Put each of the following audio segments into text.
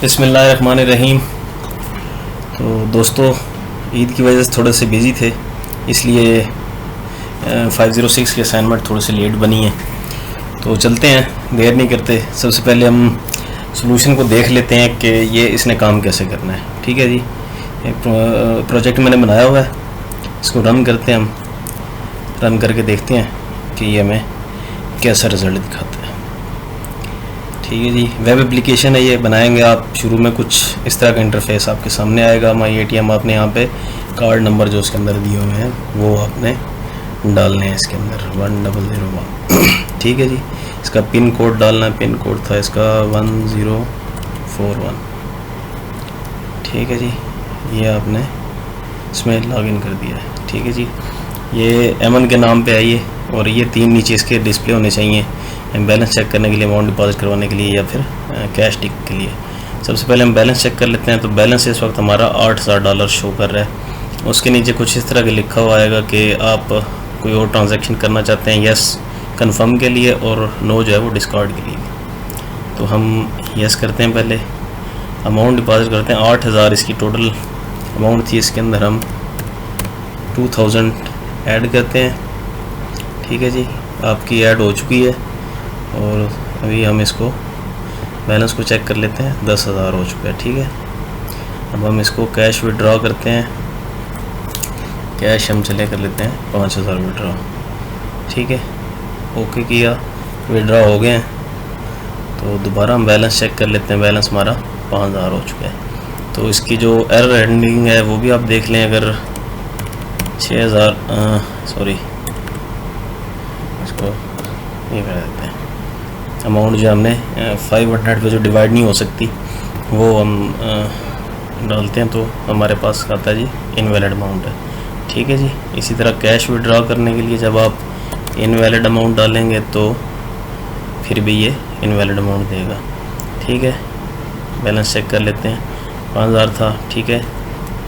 बिस्मिल्लाहिर्रहमानिर्रहीम। तो दोस्तों, ईद की वजह से थोड़े से बिज़ी थे, इसलिए 506 की असाइनमेंट थोड़ी सी लेट बनी है। तो चलते हैं, देर नहीं करते। सबसे पहले हम सॉल्यूशन को देख लेते हैं कि ये इसने काम कैसे करना है। ठीक है जी, प्रोजेक्ट मैंने बनाया हुआ है, इसको रन करते हैं। हम रन करके देखते हैं कि ये हमें कैसा रिज़ल्ट दिखाता है। ठीक है जी, वेब एप्लीकेशन है, ये बनाएंगे आप। शुरू में कुछ इस तरह का इंटरफेस आपके सामने आएगा। माई एटीएम आपने यहाँ पे कार्ड नंबर जो उसके अंदर दिए हुए हैं वो आपने डालने हैं इसके अंदर 1001। ठीक है जी, इसका पिन कोड डालना है। पिन कोड था इसका 1041। ठीक है जी, ये आपने इसमें लॉगिन कर दिया है। ठीक है जी, ये एमन के नाम पे आइए और ये 3 नीचे इसके डिस्प्ले होने चाहिए, बैलेंस चेक करने के लिए, अमाउंट डिपॉजिट करवाने के लिए या फिर कैश टिक के लिए। सबसे पहले हम बैलेंस चेक कर लेते हैं। तो बैलेंस इस वक्त हमारा $8000 शो कर रहा है। उसके नीचे कुछ इस तरह के लिखा हुआ आएगा कि आप कोई और ट्रांजैक्शन करना चाहते हैं, यस कंफर्म के लिए, और नो जो है वो डिस्कार्ड के लिए। तो हम यस करते हैं। पहले अमाउंट डिपॉजिट करते हैं 8000 इसकी टोटल अमाउंट थी। इसके अंदर हम 2000 ऐड करते हैं। ठीक है जी, आपकी ऐड हो चुकी है और अभी हम इसको बैलेंस को चेक कर लेते हैं। 10,000 हो चुका है। ठीक है, अब हम इसको कैश विड्रॉ करते हैं। कैश हम चले कर लेते हैं 5000 विड्रॉ। ठीक है, ओके किया, विड्रॉ हो गए हैं। तो दोबारा हम बैलेंस चेक कर लेते हैं। बैलेंस हमारा 5000 हो चुका है। तो इसकी जो एरर हैंडलिंग है वो भी आप देख लें। अगर 6000 सॉरी, इसको ये कर देते हैं। अमाउंट जो हमने 500 पे जो डिवाइड नहीं हो सकती वो हम डालते हैं, तो हमारे पास आता है जी इनवैलिड अमाउंट है। ठीक है जी, इसी तरह कैश विड्रॉ करने के लिए जब आप इनवैलिड अमाउंट डालेंगे तो फिर भी ये इनवैलिड अमाउंट देगा। ठीक है, बैलेंस चेक कर लेते हैं। 5000 था। ठीक है,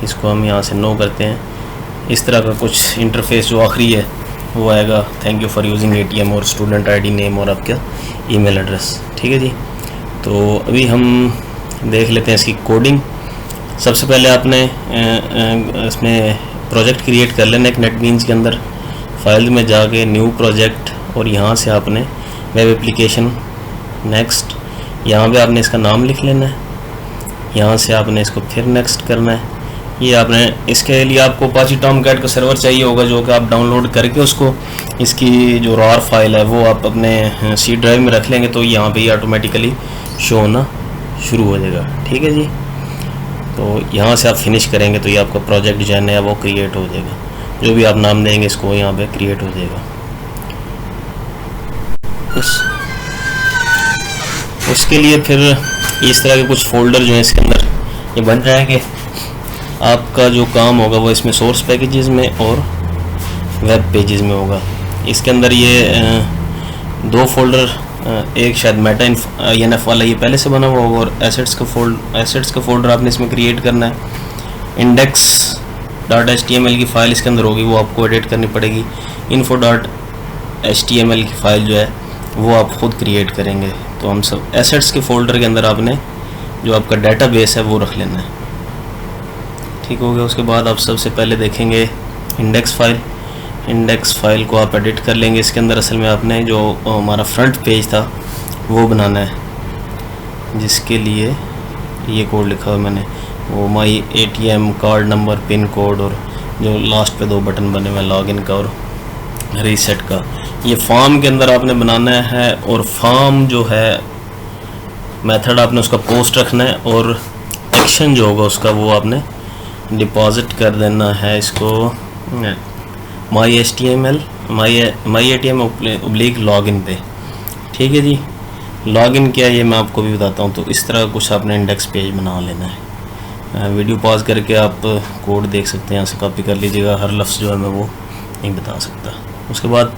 इसको हम यहाँ से नो करते हैं। इस तरह का कुछ इंटरफेस जो आखिरी है वो आएगा, thank you for using ATM, और स्टूडेंट आईडी, नेम और आपका ईमेल एड्रेस। ठीक है जी, तो अभी हम देख लेते हैं इसकी कोडिंग। सबसे पहले आपने इसमें प्रोजेक्ट क्रिएट कर लेना एक नेटबीन्स के अंदर। फाइल में जाके न्यू प्रोजेक्ट, और यहाँ से आपने वेब एप्लीकेशन नेक्स्ट, यहाँ पे आपने इसका नाम लिख लेना है। यहाँ से आपने इसको फिर नेक्स्ट करना है। ये आपने, इसके लिए आपको अपाची टॉमकैट का सर्वर चाहिए होगा जो कि आप डाउनलोड करके उसको, इसकी जो रॉर फाइल है वो आप अपने सी ड्राइव में रख लेंगे, तो यहाँ पे ये ऑटोमेटिकली शो होना शुरू हो जाएगा। ठीक है जी, तो यहाँ से आप फिनिश करेंगे तो ये आपका प्रोजेक्ट जो है नया वो क्रिएट हो जाएगा। जो भी आप नाम देंगे इसको यहाँ पे क्रिएट हो जाएगा। उसके लिए फिर इस तरह के कुछ फोल्डर जो है इसके अंदर ये बन जाएंगे। आपका जो काम होगा वो इसमें सोर्स पैकेजेस में और वेब पेजेस में होगा। इसके अंदर ये 2 फोल्डर, एक शायद मेटा INF वाला ये पहले से बना हुआ होगा, और एसेट्स का फोल्डर आपने इसमें क्रिएट करना है। index.html की फ़ाइल इसके अंदर होगी, वो आपको एडिट करनी पड़ेगी। info.html की फ़ाइल जो है वो आप खुद क्रिएट करेंगे। तो हम सब एसेट्स के फोल्डर के अंदर आपने जो आपका डेटाबेस है वो रख लेना है। ठीक हो गया। उसके बाद आप सबसे पहले देखेंगे इंडेक्स फाइल को आप एडिट कर लेंगे। इसके अंदर असल में आपने जो हमारा फ्रंट पेज था वो बनाना है, जिसके लिए ये कोड लिखा हुआ मैंने, वो my ATM, card number, pin code, और जो लास्ट पे 2 बटन बने हुए हैं, लॉगिन का और रीसेट का। ये फॉर्म के अंदर आपने बनाना है, और फॉर्म जो है मेथड आपने उसका पोस्ट रखना है, और एक्शन जो होगा उसका वो आपने डिपॉजिट कर देना है इसको माई एटीएम / लॉगिन पे। ठीक है जी, लॉगिन क्या है ये मैं आपको भी बताता हूँ। तो इस तरह कुछ आपने इंडेक्स पेज बना लेना है। वीडियो पॉज करके आप कोड देख सकते हैं, यहाँ से कॉपी कर लीजिएगा। हर लफ्ज़ जो है मैं वो नहीं बता सकता। उसके बाद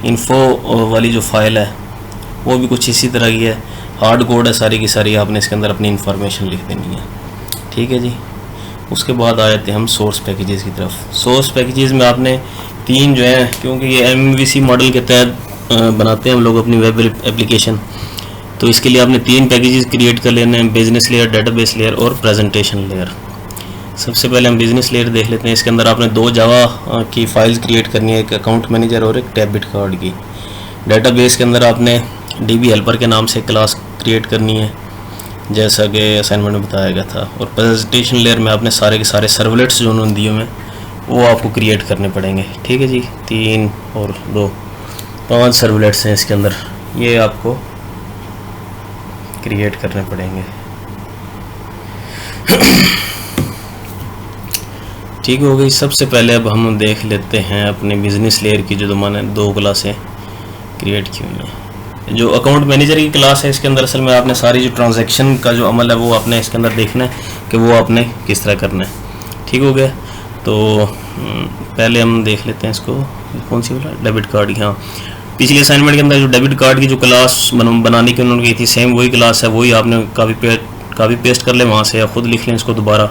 इन्फो वाली जो फाइल है वो भी कुछ इसी तरह की है, हार्ड कोड है सारी की सारी, आपने इसके अंदर अपनी इंफॉर्मेशन लिख देनी है। ठीक है जी, उसके बाद आ जाते हैं हम सोर्स पैकेजेस की तरफ। सोर्स पैकेजेस में आपने 3 जो है, क्योंकि ये MVC मॉडल के तहत बनाते हैं हम लोग अपनी वेब एप्लीकेशन, तो इसके लिए आपने 3 पैकेजेस क्रिएट कर लेने हैं, बिजनेस लेयर, डेटाबेस लेयर और प्रेजेंटेशन लेयर। सबसे पहले हम बिजनेस लेयर देख लेते हैं। इसके अंदर आपने 2 जावा की फाइल्स क्रिएट करनी है, एक अकाउंट मैनेजर और एक डेबिट कार्ड की। डेटाबेस के अंदर आपने डीबी हेल्पर के नाम से क्लास क्रिएट करनी है, जैसा कि असाइनमेंट में बताया गया था। और प्रेजेंटेशन लेयर में आपने सारे के सारे सर्वलेट्स जो उन्होंने दिए हुए वो आपको क्रिएट करने पड़ेंगे। ठीक है जी, 3 और 2 5 सर्वलेट्स हैं इसके अंदर, ये आपको क्रिएट करने पड़ेंगे। ठीक हो गई। सबसे पहले अब हम देख लेते हैं अपने बिजनेस लेयर की, जो मैंने 2 क्लासें क्रिएट की हुई हैं। जो अकाउंट मैनेजर की क्लास है, इसके अंदर असल में आपने सारी जो ट्रांजैक्शन का जो अमल है वो आपने इसके अंदर देखना है कि वो आपने किस तरह करना है। ठीक हो गया। तो पहले हम देख लेते हैं इसको, कौन सी वाला, डेबिट कार्ड की। हाँ, पिछले असाइनमेंट के अंदर जो डेबिट कार्ड की जो क्लास बनाने की उन्होंने की थी, सेम वही क्लास है, वही आपने काफ़ी पेस्ट कर ले वहाँ से, या खुद लिख लें इसको दोबारा।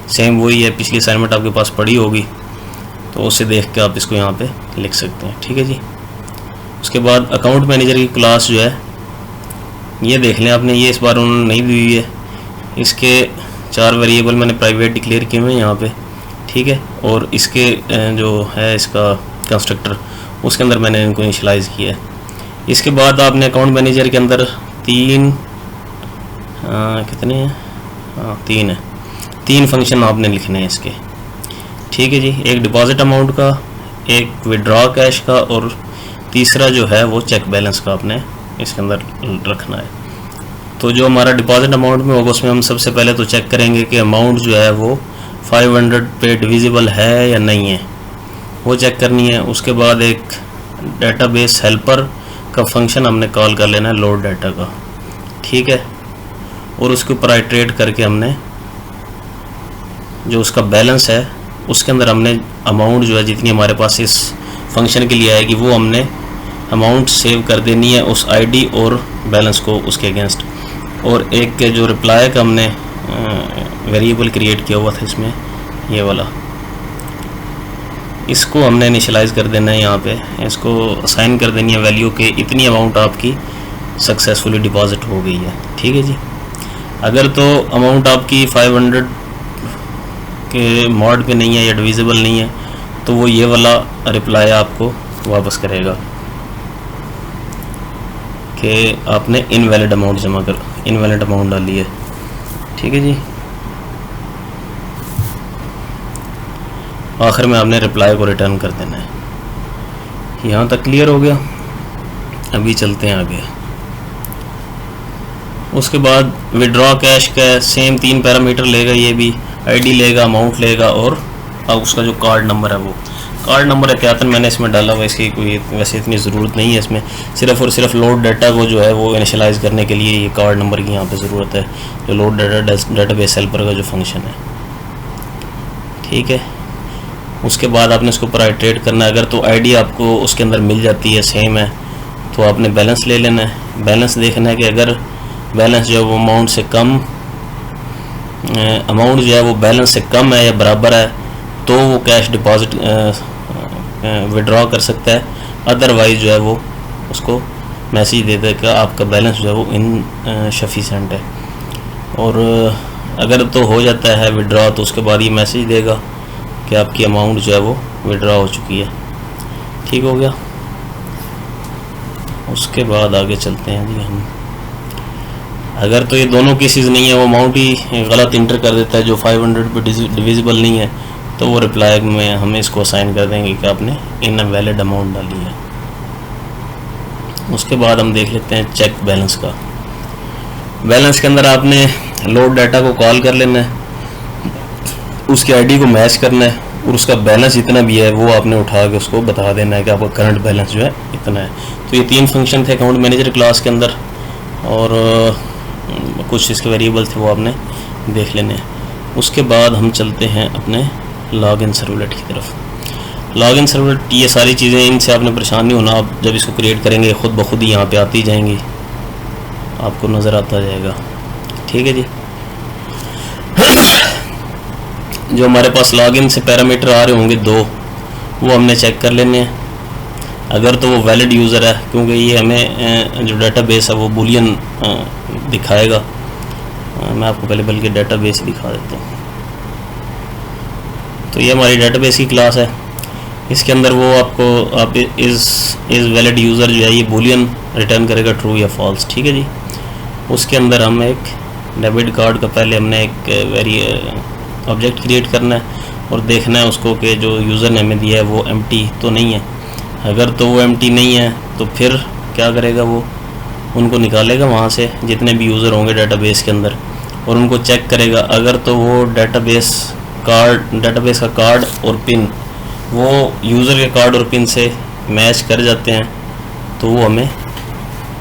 सेम वही है, पिछली असाइनमेंट आपके पास पड़ी होगी तो उसे देख के आप इसको यहाँ पे लिख सकते हैं। ठीक है जी। उसके बाद अकाउंट मैनेजर की क्लास जो है ये देख लें आपने, ये इस बार उन्होंने नहीं दी हुई है। इसके 4 वेरिएबल मैंने प्राइवेट डिक्लेयर किए हुए हैं यहाँ पे। ठीक है। और इसके जो है इसका कंस्ट्रक्टर, उसके अंदर मैंने इनको इनिशियलाइज़ किया है। इसके बाद आपने अकाउंट मैनेजर के अंदर 3 कितने हैं, 3 है, 3 फंक्शन आपने लिखने हैं इसके। ठीक है जी। एक डिपॉजिट अमाउंट का, एक विड्रॉ कैश का, और तीसरा जो है वो चेक बैलेंस का आपने इसके अंदर रखना है। तो जो हमारा डिपॉजिट अमाउंट में होगा उसमें हम सबसे पहले तो चेक करेंगे कि अमाउंट जो है वो 500 पे डिविजिबल है या नहीं है, वो चेक करनी है। उसके बाद एक डेटाबेस हेल्पर का फंक्शन हमने कॉल कर लेना है, लोड डाटा का। ठीक है। और उसके ऊपर आइट्रेट करके हमने जो उसका बैलेंस है उसके अंदर हमने अमाउंट जो है जितनी हमारे पास इस फंक्शन के लिए आएगी वो हमने अमाउंट सेव कर देनी है उस आईडी और बैलेंस को उसके अगेंस्ट। और एक के जो रिप्लाई का हमने वेरिएबल क्रिएट किया हुआ था इसमें, ये वाला, इसको हमने इनिशियलाइज़ कर देना है यहाँ पे। इसको असाइन कर देनी है वैल्यू के इतनी अमाउंट आपकी सक्सेसफुली डिपॉजिट हो गई है। ठीक है जी। अगर तो अमाउंट आपकी 500 के मॉड पे नहीं है या डिविजिबल नहीं है तो वो ये वाला रिप्लाई आपको वापस करेगा कि आपने इनवैलिड अमाउंट इनवैलिड अमाउंट डाली है। ठीक है जी। आखिर में आपने रिप्लाई को रिटर्न कर देना है। यहाँ तक क्लियर हो गया। अभी चलते हैं आगे। उसके बाद विड्रॉ कैश का सेम 3 पैरामीटर लेगा, ये भी आईडी लेगा, अमाउंट लेगा, और अब उसका जो कार्ड नंबर है वो कार्ड नंबर एहतियातन मैंने इसमें डाला हुआ। इसकी कोई वैसे इतनी ज़रूरत नहीं है इसमें, सिर्फ और सिर्फ लोड डाटा को जो है वो इनिशियलाइज़ करने के लिए ये कार्ड नंबर की यहाँ पे ज़रूरत है, जो लोड डेटाबेस हेल्पर का जो फंक्शन है। ठीक है। उसके बाद आपने इसके ऊपर आइट्रेट करना है। अगर तो आईडी आपको उसके अंदर मिल जाती है, सेम है, तो आपने बैलेंस ले लेना है। बैलेंस देखना है कि अगर बैलेंस जो है वो अमाउंट से कम, अमाउंट जो है वो बैलेंस से कम है या बराबर है तो वो कैश डिपॉजिट विड्रॉ कर सकता है। अदरवाइज़ जो है वो उसको मैसेज दे देगा आपका बैलेंस जो है वो इनसफिशिएंट है। और अगर तो हो जाता है विड्रॉ तो उसके बाद ये मैसेज देगा कि आपकी अमाउंट जो है वो विड्रॉ हो चुकी है। ठीक हो गया। उसके बाद आगे चलते हैं जी हम। अगर तो ये दोनों केसेस नहीं है, वो अमाउंट ही गलत इंटर कर देता है जो 500 पे डिविजिबल नहीं है, तो वो रिप्लाई में हमें इसको असाइन कर देंगे कि आपने इनवैलिड अमाउंट डाली है। उसके बाद हम देख लेते हैं चेक बैलेंस का। बैलेंस के अंदर आपने लोड डाटा को कॉल कर लेना है, उसकी आईडी को मैच करना है, और उसका बैलेंस जितना भी है वो आपने उठा के उसको बता देना है कि आपका करंट बैलेंस जो है इतना है। तो ये 3 फंक्शन थे अकाउंट मैनेजर क्लास के अंदर, और कुछ इसके वेरिएबल थे वो आपने देख लेने हैं। उसके बाद हम चलते हैं अपने लॉगिन सर्वलेट की तरफ। लॉगिन सर्वलेट, ये सारी चीज़ें इनसे आपने परेशान नहीं होना। आप जब इसको क्रिएट करेंगे खुद ब खुद ही यहाँ पे आती जाएंगी, आपको नज़र आता जाएगा। ठीक है जी। जो हमारे पास लॉगिन से पैरामीटर आ रहे होंगे 2, वो हमने चेक कर लेने हैं। अगर तो वो वैलिड यूज़र है, क्योंकि ये हमें जो डेटाबेस है वो बूलियन दिखाएगा। मैं आपको पहले बल्कि डेटाबेस दिखा देता हूँ। तो ये हमारी डेटाबेस की क्लास है। इसके अंदर वो आप इज़ वैलिड यूज़र जो है ये बूलियन रिटर्न करेगा, ट्रू या फॉल्स। ठीक है जी। उसके अंदर हम एक डेबिट कार्ड का पहले हमने एक ऑब्जेक्ट क्रिएट करना है और देखना है उसको कि जो यूज़र ने हमें दिया है वो एम्प्टी तो नहीं है। अगर तो वो एम्प्टी नहीं है तो फिर क्या करेगा, वो उनको निकालेगा वहाँ से जितने भी यूज़र होंगे डेटाबेस के अंदर और उनको चेक करेगा। अगर तो वो डेटाबेस का कार्ड और पिन वो यूज़र के कार्ड और पिन से मैच कर जाते हैं तो वो हमें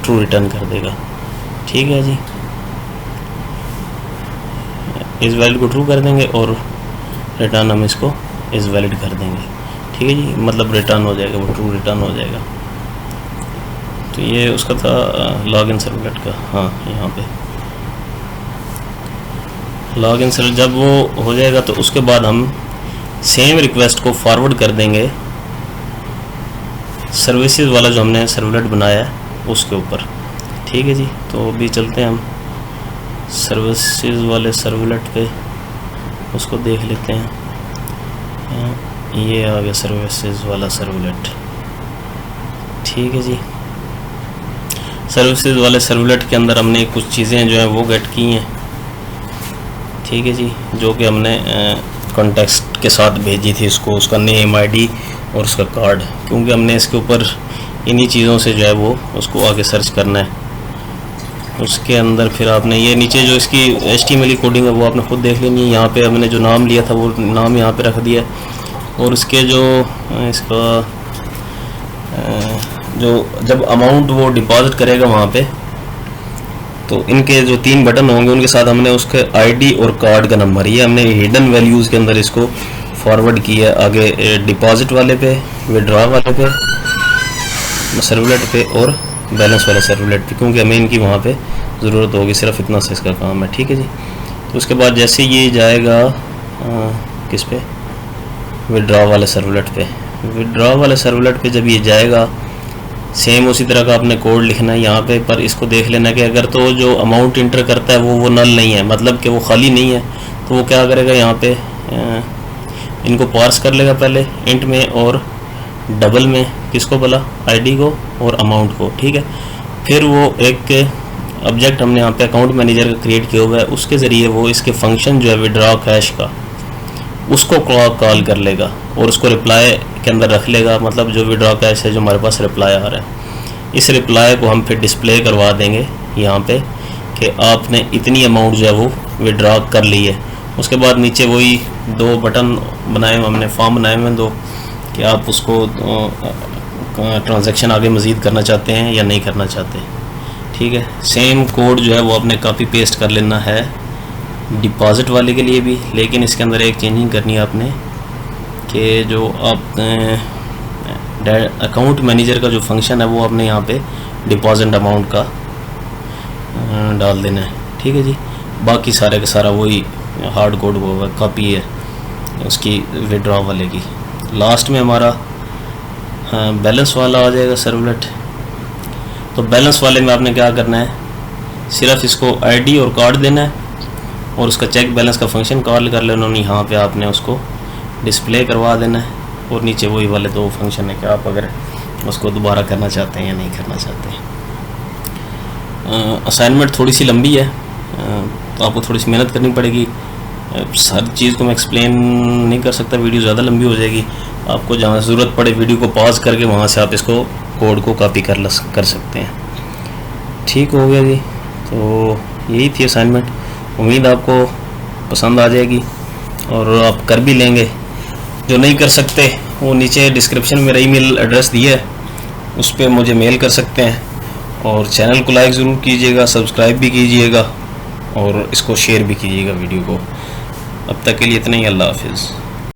ट्रू रिटर्न कर देगा। ठीक है जी। इस वैलिड को ट्रू कर देंगे और रिटर्न हम इसको इस वैलिड कर देंगे। ठीक है जी, मतलब रिटर्न हो जाएगा, वो ट्रू रिटर्न हो जाएगा। तो ये उसका था लॉगिन सर्वलेट का। हाँ, यहाँ पे लॉगिन सर्वलेट जब वो हो जाएगा तो उसके बाद हम सेम रिक्वेस्ट को फॉरवर्ड कर देंगे सर्विसेज वाला जो हमने सर्वलेट बनाया है उसके ऊपर। ठीक है जी। तो अभी चलते हैं हम सर्विसेज वाले सर्वलेट पे, उसको देख लेते हैं। ये आ गया सर्विसेज वाला सर्वलेट। ठीक है जी। सर्विसेज वाले सर्वलेट के अंदर हमने कुछ चीज़ें जो है वो गेट की हैं। ठीक है जी, जो कि हमने कॉन्टेक्स्ट के साथ भेजी थी इसको, उसका नेम, आईडी और उसका कार्ड, क्योंकि हमने इसके ऊपर इन्हीं चीज़ों से जो है वो उसको आगे सर्च करना है। उसके अंदर फिर आपने ये नीचे जो इसकी HTML कोडिंग है वो आपने खुद देख लेनी है। यहाँ पे हमने जो नाम लिया था वो नाम यहाँ पे रख दिया और इसके जो इसका जो जब अमाउंट वो डिपॉजिट करेगा वहाँ पे तो इनके जो 3 बटन होंगे उनके साथ हमने उसके आईडी और कार्ड का नंबर, ये हमने हिडन वैल्यूज़ के अंदर इसको फॉरवर्ड किया आगे डिपॉजिट वाले पे, विड्रॉ वाले पे, सर्वलेट पे और बैलेंस वाले सर्वलेट पे, क्योंकि हमें इनकी वहाँ पे ज़रूरत होगी। सिर्फ इतना सा इसका काम है। ठीक है जी। तो उसके बाद जैसे ये जाएगा किस पे, विड्रॉ वाले सर्वलेट पे। विड्रॉ वाले सर्वलेट पे जब ये जाएगा सेम उसी तरह का आपने कोड लिखना है यहाँ पे, पर इसको देख लेना कि अगर तो जो अमाउंट इंटर करता है वो नल नहीं है, मतलब कि वो खाली नहीं है, तो वो क्या करेगा यहाँ पे इनको पार्स कर लेगा पहले इंट में और डबल में, किसको बोला, आईडी को और अमाउंट को। ठीक है। फिर वो एक ऑब्जेक्ट हमने यहाँ पे अकाउंट मैनेजर का क्रिएट किया हुआ है, उसके ज़रिए वो इसके फंक्शन जो है विड्रॉ कैश का उसको कॉल कर लेगा और उसको रिप्लाई के अंदर रख लेगा, मतलब जो विड्रॉ कैश है जो हमारे पास रिप्लाई आ रहा है, इस रिप्लाई को हम फिर डिस्प्ले करवा देंगे यहाँ पे कि आपने इतनी अमाउंट जो है वो विड्रॉ कर ली है। उसके बाद नीचे वही 2 बटन बनाए हमने, फॉर्म बनाए हुए 2 कि आप उसको ट्रांजैक्शन आगे मज़ीद करना चाहते हैं या नहीं करना चाहते। ठीक है। सेम कोड जो है वो आपने कॉपी पेस्ट कर लेना है डिपॉजिट वाले के लिए भी, लेकिन इसके अंदर एक चेंजिंग करनी है आपने कि जो आप अकाउंट मैनेजर का जो फंक्शन है वो आपने यहाँ पे डिपॉजिट अमाउंट का डाल देना है। ठीक है जी। बाकी सारे का सारा वही हार्ड कोड वो कॉपी है उसकी विड्रॉ वाले की। लास्ट में हमारा बैलेंस वाला आ जाएगा सर्वलेट। तो बैलेंस वाले में आपने क्या करना है, सिर्फ इसको आईडी और कार्ड देना है और उसका चेक बैलेंस का फंक्शन कॉल कर लेना, यहाँ पे आपने उसको डिस्प्ले करवा देना है और नीचे वही वाले 2 फंक्शन है कि आप अगर उसको दोबारा करना चाहते हैं या नहीं करना चाहते हैं। असाइनमेंट थोड़ी सी लंबी है तो आपको थोड़ी सी मेहनत करनी पड़ेगी। हर चीज़ को मैं एक्सप्लेन नहीं कर सकता, वीडियो ज़्यादा लंबी हो जाएगी। आपको जहाँ ज़रूरत पड़े वीडियो को पॉज करके वहाँ से आप इसको कोड को कॉपी कर सकते हैं। ठीक हो गया जी। तो यही थी असाइनमेंट, उम्मीद आपको पसंद आ जाएगी और आप कर भी लेंगे। जो नहीं कर सकते वो नीचे डिस्क्रिप्शन में मेरा ईमेल एड्रेस दिया है, उस पर मुझे मेल कर सकते हैं। और चैनल को लाइक ज़रूर कीजिएगा, सब्सक्राइब भी कीजिएगा और इसको शेयर भी कीजिएगा वीडियो को। अब तक के लिए इतना ही। अल्लाह हाफिज़।